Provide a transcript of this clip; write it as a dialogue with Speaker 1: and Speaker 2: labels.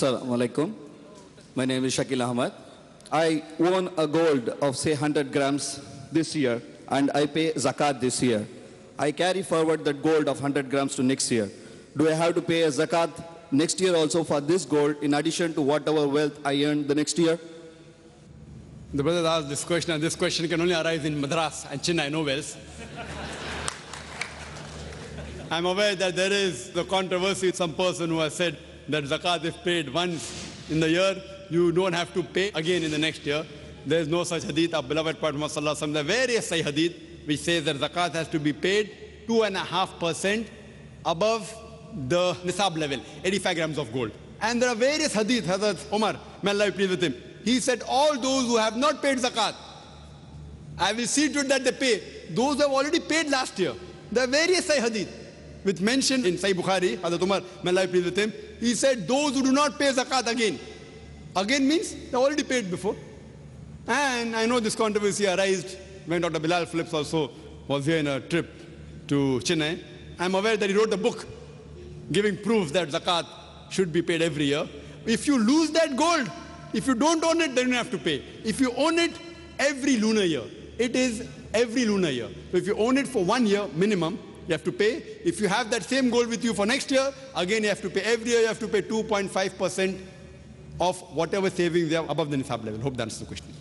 Speaker 1: Assalamu alaikum. My name is Shakil Ahmad. I won a gold of say 100 grams this year and I pay Zakat this year. I carry forward that gold of 100 grams to next year. Do I have to pay a Zakat next year also for this gold in addition to whatever wealth I earned the next year?
Speaker 2: The brother asked this question, and this question can only arise in Madras and Chennai, nowhere else. I'm aware that there is the controversy with some person who has said that Zakat, if paid once in the year, you don't have to pay again in the next year. There is no such hadith. Our beloved Prophet Muhammad, there are various Sahih hadith which says that Zakat has to be paid 2.5% above the nisab level, 85 grams of gold. And there are various hadith. Hazrat Umar, may Allah be pleased with him, he said, all those who have not paid Zakat, I will see to it that they pay. Those who have already paid last year. There are various Sahih hadith which mentioned in Sahih Bukhari, Hazrat Umar, may Allah be pleased with him, he said, those who do not pay Zakat again. Again means they already paid before. And I know this controversy arose when Dr. Bilal Phillips also was here in a trip to Chennai. I'm aware that he wrote a book giving proof that Zakat should be paid every year. If you lose that gold, if you don't own it, then you have to pay. If you own it every lunar year, it is every lunar year. So if you own it for 1 year minimum, you have to pay. If you have that same gold with you for next year, again you have to pay. Every year you have to pay 2.5% of whatever savings you have above the nisab level. Hope that answers the question.